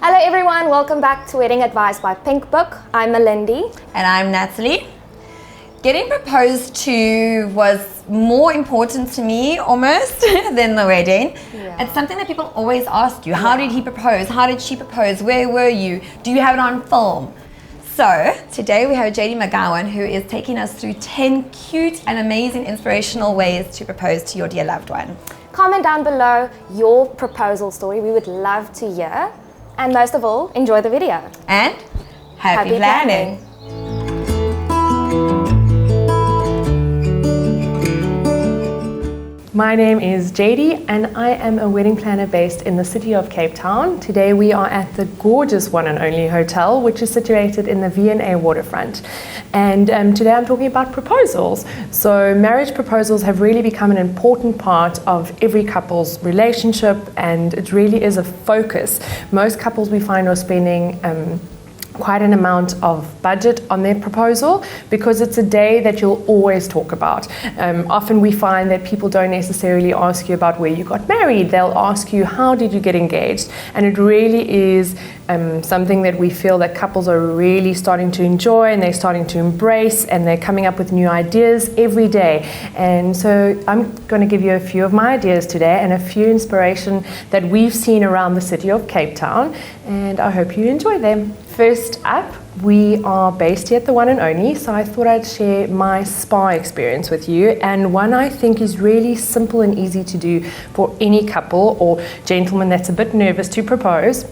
Hello everyone, welcome back to Wedding Advice by Pink Book. I'm Melindy. And I'm Natalie. Getting proposed to was more important to me almost than the wedding. Yeah. It's something that people always ask you. How did he propose? How did she propose? Where were you? Do you have it on film? So today we have Jadee McGowan, who is taking us through 10 cute and amazing inspirational ways to propose to your dear loved one. Comment down below your proposal story. We would love to hear. And most of all, enjoy the video. And happy planning. My name is Jadee and I am a wedding planner based in the city of Cape Town. Today we are at the gorgeous One and Only Hotel, which is situated in the V&A waterfront. And today I'm talking about proposals. So marriage proposals have really become an important part of every couple's relationship, and it really is a focus. Most couples we find are spending quite an amount of budget on their proposal because it's a day that you'll always talk about. Often we find that people don't necessarily ask you about where you got married. They'll ask you, how did you get engaged? And it really is something that we feel that couples are really starting to enjoy, and they're starting to embrace, and they're coming up with new ideas every day. And so I'm going to give you a few of my ideas today and a few inspiration that we've seen around the city of Cape Town, and I hope you enjoy them. First up, we are based here at the One and Only, so I thought I'd share my spa experience with you, and one I think is really simple and easy to do for any couple or gentleman that's a bit nervous to propose.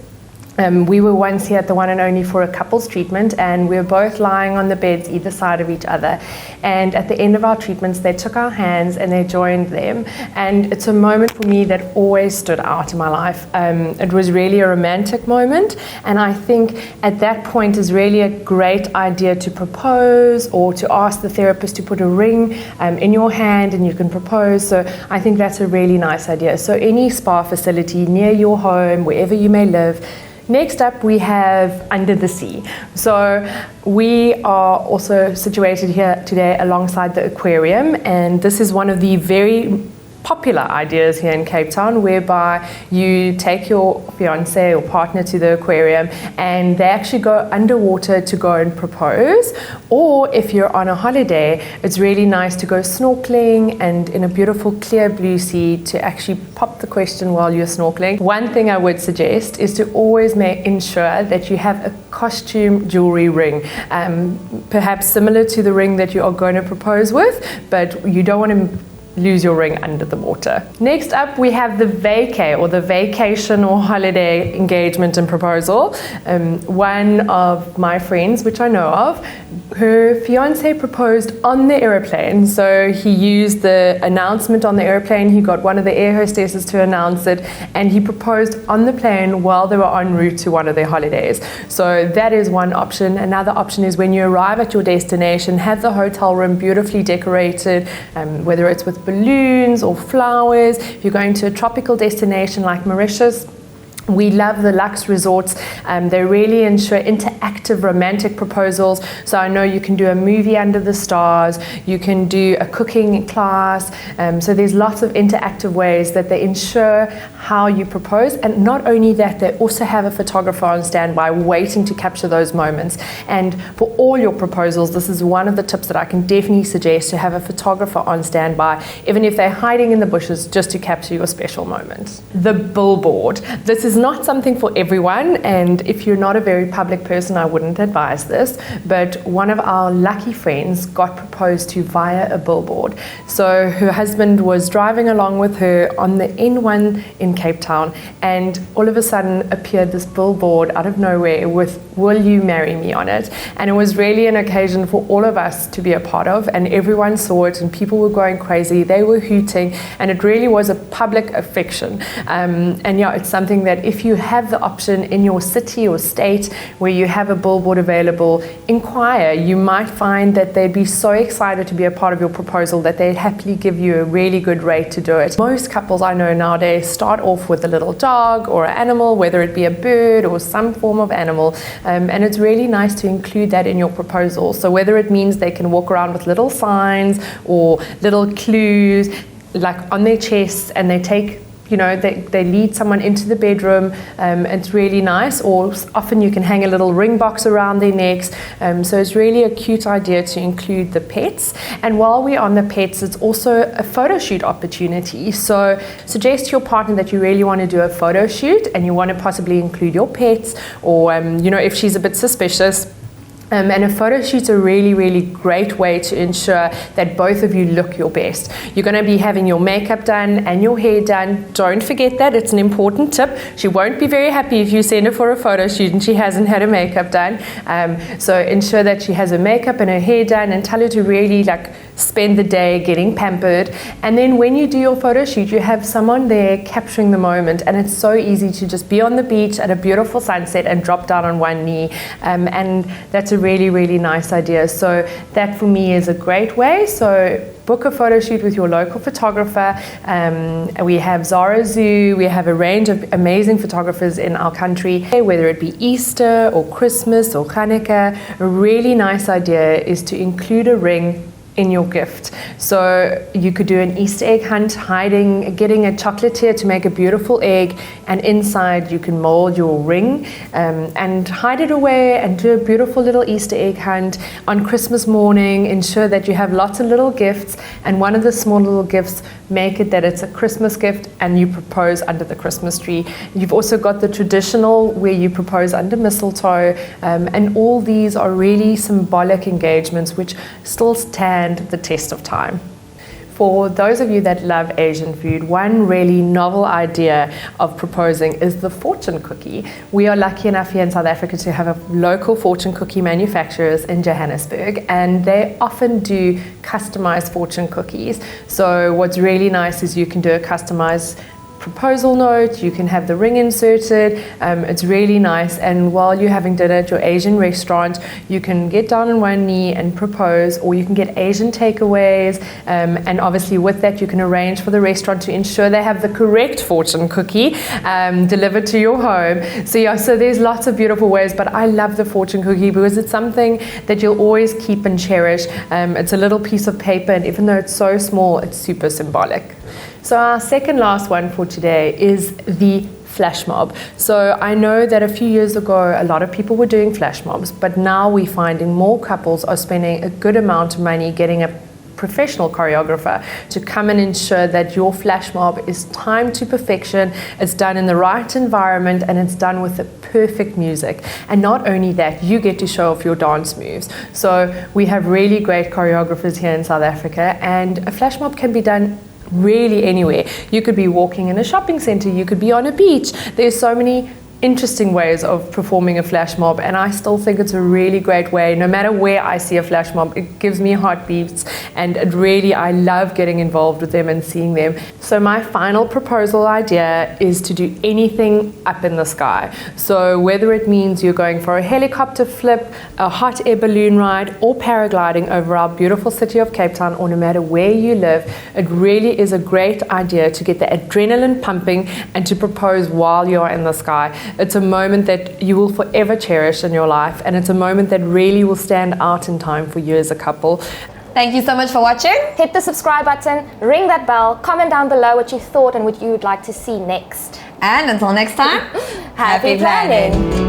We were once here at the One and Only for a couples treatment, and we were both lying on the beds either side of each other, and at the end of our treatments they took our hands and they joined them, and it's a moment for me that always stood out in my life. It was really a romantic moment, and I think at that point is really a great idea to propose or to ask the therapist to put a ring in your hand and you can propose. So I think that's a really nice idea. So any spa facility near your home, wherever you may live. Next up, we have Under the Sea. So we are also situated here today alongside the aquarium, and this is one of the very popular ideas here in Cape Town, whereby you take your fiance or partner to the aquarium and they actually go underwater to go and propose. Or if you're on a holiday, it's really nice to go snorkeling and in a beautiful clear blue sea to actually pop the question while you're snorkeling. One thing I would suggest is to always ensure that you have a costume jewelry ring, perhaps similar to the ring that you are going to propose with, but you don't want to lose your ring under the water. Next up, we have the vacay, or the vacation or holiday engagement and proposal. One of my friends, which I know of, her fiance proposed on the airplane. So he used the announcement on the airplane. He got one of the air hostesses to announce it, and he proposed on the plane while they were en route to one of their holidays. So that is one option. Another option is when you arrive at your destination, have the hotel room beautifully decorated, whether it's with balloons or flowers. If you're going to a tropical destination like Mauritius, we love the luxe resorts. They really ensure interactive romantic proposals. So I know you can do a movie under the stars, you can do a cooking class. So there's lots of interactive ways that they ensure how you propose. And not only that, they also have a photographer on standby waiting to capture those moments. And for all your proposals, this is one of the tips that I can definitely suggest, to have a photographer on standby, even if they're hiding in the bushes, just to capture your special moments. The billboard. This is not something for everyone, and if you're not a very public person, I wouldn't advise this, but one of our lucky friends got proposed to via a billboard. So her husband was driving along with her on the N1 in Cape Town, and all of a sudden appeared this billboard out of nowhere with "Will you marry me?" on it. And it was really an occasion for all of us to be a part of, and everyone saw it and people were going crazy, they were hooting, and it really was a public affection. And yeah, it's something that if you have the option in your city or state where you have a billboard available, inquire. You might find that they'd be so excited to be a part of your proposal that they'd happily give you a really good rate to do it. Most couples I know nowadays start off with a little dog or an animal, whether it be a bird or some form of animal, and it's really nice to include that in your proposal. So whether it means they can walk around with little signs or little clues like on their chests, and they take they lead someone into the bedroom. It's really nice, or often you can hang a little ring box around their necks. So it's really a cute idea to include the pets. And while we're on the pets, it's also a photo shoot opportunity. So suggest to your partner that you really want to do a photo shoot and you want to possibly include your pets, or if she's a bit suspicious. And a photo shoot's a really, really great way to ensure that both of you look your best. You're going to be having your makeup done and your hair done. Don't forget that. It's an important tip. She won't be very happy if you send her for a photo shoot and she hasn't had her makeup done. So ensure that she has her makeup and her hair done, and tell her to really spend the day getting pampered. And then when you do your photo shoot, you have someone there capturing the moment, and it's so easy to just be on the beach at a beautiful sunset and drop down on one knee. And that's a really, really nice idea. So that for me is a great way. So book a photo shoot with your local photographer. We have Zara Zoo. We have a range of amazing photographers in our country, whether it be Easter or Christmas or Hanukkah. A really nice idea is to include a ring in your gift. So you could do an Easter egg hunt, getting a chocolatier to make a beautiful egg, and inside you can mold your ring and hide it away and do a beautiful little Easter egg hunt. On Christmas morning, ensure that you have lots of little gifts, and one of the small little gifts, make it that it's a Christmas gift and you propose under the Christmas tree. You've also got the traditional where you propose under mistletoe, and all these are really symbolic engagements which still stand the test of time. For those of you that love Asian food, one really novel idea of proposing is the fortune cookie. We are lucky enough here in South Africa to have a local fortune cookie manufacturers in Johannesburg, and they often do customized fortune cookies. So what's really nice is you can do a customized proposal note, you can have the ring inserted. It's really nice, and while you're having dinner at your Asian restaurant, you can get down on one knee and propose, or you can get Asian takeaways, and obviously with that you can arrange for the restaurant to ensure they have the correct fortune cookie delivered to your home. So there's lots of beautiful ways, but I love the fortune cookie because it's something that you'll always keep and cherish. It's a little piece of paper, and even though it's so small, it's super symbolic. So our second last one for today is the flash mob. So I know that a few years ago a lot of people were doing flash mobs, but now we're finding more couples are spending a good amount of money getting a professional choreographer to come and ensure that your flash mob is timed to perfection, it's done in the right environment, and it's done with the perfect music. And not only that, you get to show off your dance moves. So we have really great choreographers here in South Africa, and a flash mob can be done really anywhere. You could be walking in a shopping center, you could be on a beach. There's so many interesting ways of performing a flash mob, and I still think it's a really great way. No matter where I see a flash mob, it gives me heartbeats, and I love getting involved with them and seeing them. So my final proposal idea is to do anything up in the sky. So whether it means you're going for a helicopter flip, a hot air balloon ride, or paragliding over our beautiful city of Cape Town, or no matter where you live, it really is a great idea to get the adrenaline pumping and to propose while you're in the sky. It's a moment that you will forever cherish in your life, and it's a moment that really will stand out in time for you as a couple. Thank you so much for watching. Hit the subscribe button, ring that bell, comment down below what you thought and what you would like to see next. And until next time, Happy planning!